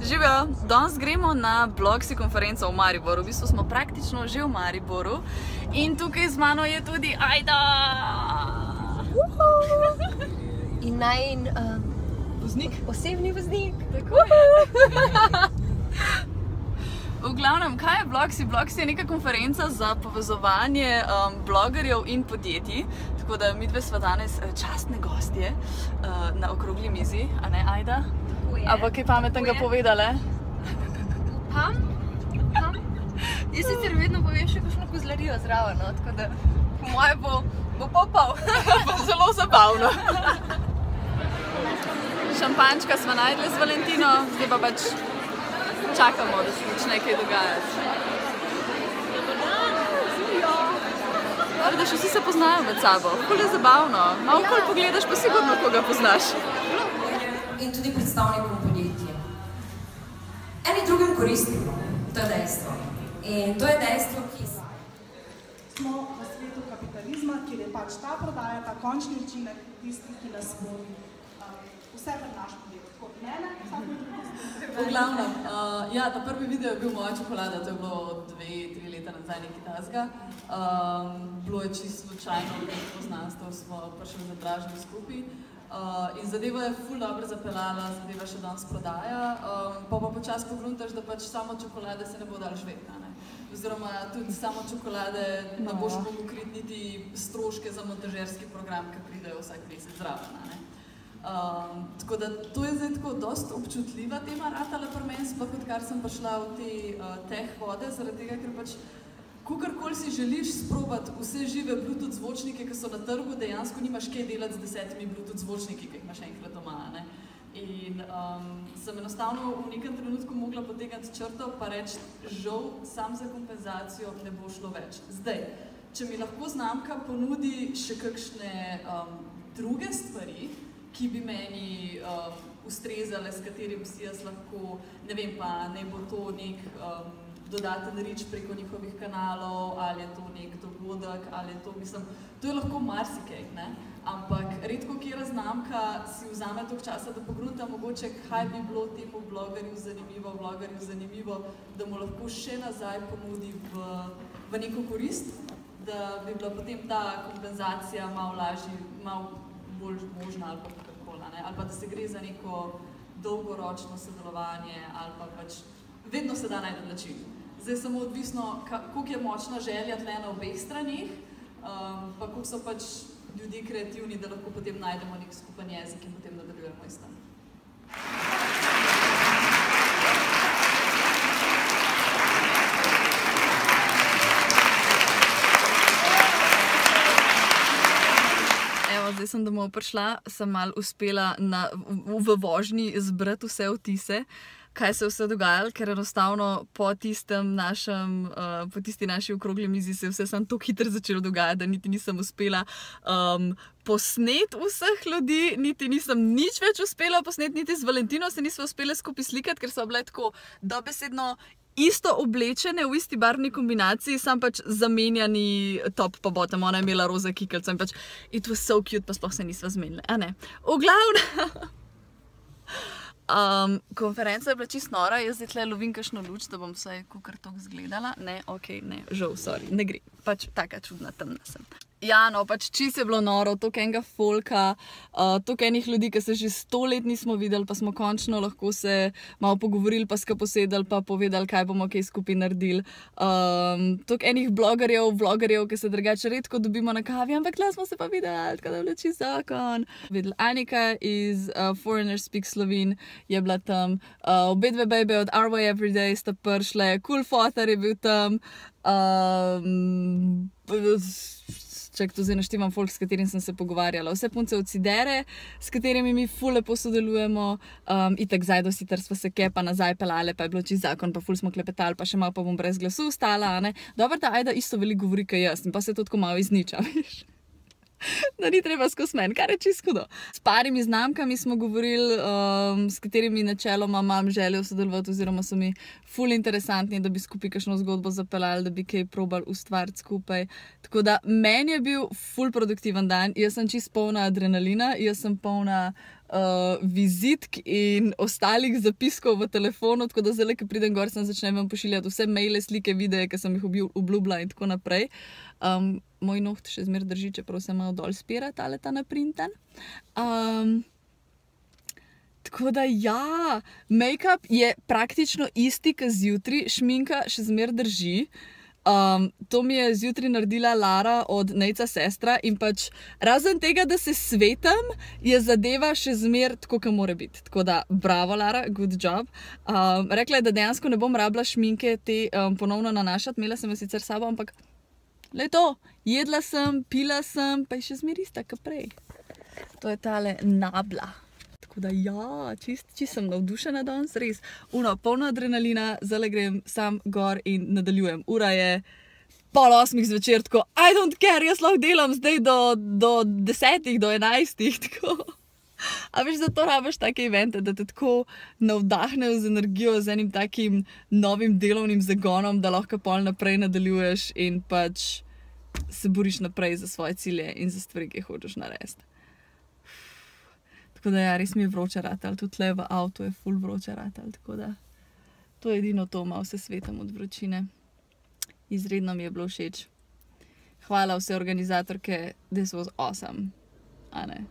Živijo, danes gremo na Blogsy konferenco v Mariboru. V bistvu smo praktično že v Mariboru. In tukaj z mano je tudi Ajda! In najin voznik? Osebni voznik. Tako. V glavnem, kaj je Blogsy? Blogsy je neka konferenca za povezovanje blogerjev in podjetij. Tako da midve sva danes častne gostje na okrogli mizi, a ne Ajda? Ampak kaj pametnega povedale? Upam. Jaz sicer vedno povem še kakšno kozlarijo zraven, no, tako da po moje bo popal. Bo zelo zabavno. Šampančka sva najdli z Valentino, zdaj pa pač čakamo, da se začne kaj dogajati. Da še vsi se poznajo med sabo, ful je zabavno. Malo ful pogledaš, pa sigurno koga poznaš. In tudi predstavnikom podjetja. Eni drugim koristimo, to je dejstvo. In to je dejstvo, ki smo v svetu kapitalizma, kjer je pač ta prodaja, ta končni učinek tisti, ki nas vodi vse pred našo podjetje. Tako mene, vsako V glavnem, ja, ta prvi video je bil Moja čokolada, to je bilo 2-3 leta nazaj nekaj tasga. Bilo je čisto slučajno, da poznanstvo smo prišli za dražbi skupaj. In zadeva je ful dobro zapeljala, zadeva še danes prodaja, pa počas pogruntaš, da pač samo čokolade se ne bo dal živeti, ne? Oziroma tudi samo čokolade ne boš mogel kriti niti stroške za montažerski program, ki pridejo vsak mesec zraven, ne? Tako da to je zdaj tako dost občutljiva tema ratala pri meni, sploh odkar sem prišla v te teh vode, zaradi tega, ker pač kakorkoli si želiš sprobati vse žive Bluetooth zvočnike, ki so na trgu, dejansko nimaš kaj delati z 10 Bluetooth zvočniki, ki jih imaš enkrat doma, ne? In sem enostavno v nekem trenutku mogla potegniti črto pa reči, žal, sam za kompenzacijo ne bo šlo več. Zdaj, če mi lahko znamka ponudi še kakšne druge stvari, ki bi meni ustrezale, s katerim si jaz lahko, ne vem pa, ne bo to nek dodaten rič preko njihovih kanalov, ali je to nek dogodek, ali je to, mislim, to je lahko marsikaj, ne? Ampak redko kjera znamka si vzame toliko časa, da pogrunta mogoče, kaj bi bilo temu blogerju zanimivo, da mu lahko še nazaj ponudi v neko korist, da bi bila potem ta kompenzacija malo lažji, malo bolj možna ali pa kakorkoli, ne? Ali pa da se gre za neko dolgoročno sodelovanje, ali pa pač vedno se da najti način. Zdaj je samo odvisno, koliko je močna želja tle na obeh stranih, pa koliko so pač ljudje kreativni, da lahko potem najdemo nek skupen jezik in potem nadaljujemo iz tam. Evo, zdaj sem domov prišla, sem malo uspela v vožnji zbrati vse vtise, kaj se je vse dogajalo, ker enostavno po tisti naši okrogli mizi se je vse samo tako hitro začelo dogajati, da niti nisem uspela posneti vseh ljudi, niti nisem nič več uspela posneti, niti z Valentino se nismo uspele skupaj slikati, ker so bile tako dobesedno isto oblečene v isti barvni kombinaciji, sam pač zamenjani top pa bottom, ona je imela roza kikelco in pač it was so cute, pa sploh se nisva zmenili, a ne? V glavnem! Konferenca je bila čisto nora, jaz zdaj tle lovim kakšno luč, da bom vsaj kakor toliko zgledala. Ne, okej, ne, žal, sorry, ne gre. Pač taka čudna temna sem. Ja, no, pač čisto je bilo noro, toliko enega folka, toliko enih ljudi, ki se že 100 let nismo videli, pa smo končno lahko se malo pogovorili, pa skupaj posedali, pa povedali, kaj bomo kaj skupaj naredili. Toliko enih vlogerjev, ki se drugače redko dobimo na kavi, ampak tle smo se pa videli, tako da je bilo čisto zakon. Videli Anika iz Foreigner Speak Slovene je bila tam, obedve bebe od Our Way Everyday sta prišle, Cool Fotar je bil tam, čak to zdaj naštevam folk, s katerim sem se pogovarjala. Vse punce od Sidere, s katerimi mi ful lepo sodelujemo. Itak zdaj do sitar sva se kepa nazaj pelale, pa je bilo čisto zakon, pa ful smo klepetali, pa še malo pa bom brez glasu ostala, ne. Dobro, da Ajda isto veliko govori, kaj jaz, in pa se to tako malo izniča, veš. Da ni treba skozi meni, kar je čisto hudo. S parimi znamkami smo govorili, s katerimi načeloma imam željo sodelovati, oziroma so mi ful interesantni, da bi skupaj kakšno zgodbo zapeljali, da bi kaj probali ustvariti skupaj. Tako da meni je bil ful produktiven dan, jaz sem čisto polna adrenalina, jaz sem polna vizitk in ostalih zapiskov v telefonu, tako da zdaj, ko pridem gor, sem začnem vam pošiljati vse maile, slike, videe, ki sem jih obljubila in tako naprej. Moj noht še zmer drži, čeprav se malo dol spira ta naprinten. Tako da ja, make-up je praktično isti, kot zjutraj, šminka še zmer drži. To mi je zjutraj naredila Lara od Nejca sestra in pač razen tega, da se svetam, je zadeva še zmer tako, kot mora biti. Tako da bravo Lara, good job. Rekla je, da dejansko ne bom rabila šminke te ponovno nanašati, imela sem jo sicer s sabo, ampak le to, jedla sem, pila sem, pa je še zmer ista, kot prej. To je tale Nabla. Tako da ja, čist sem navdušena danes, res. Polno adrenalina, zdaj grem sam gor in nadaljujem. Ura je 7:30 zvečer, tako I don't care, jaz lahko delam zdaj do 10, do 11, tako. A veš, zato rabiš take evente, da te tako navdahnejo z energijo, z enim takim novim delovnim zagonom, da lahko pol naprej nadaljuješ in pač se boriš naprej za svoje cilje in za stvari, ki jih hočeš narediti. Tako da ja, res mi je vroče ratal, tudi tle v avtu je ful vroče ratal, tako da to je edino to, malo se svetam od vročine. Izredno mi je bilo všeč. Hvala vse organizatorke, this was awesome. A ne?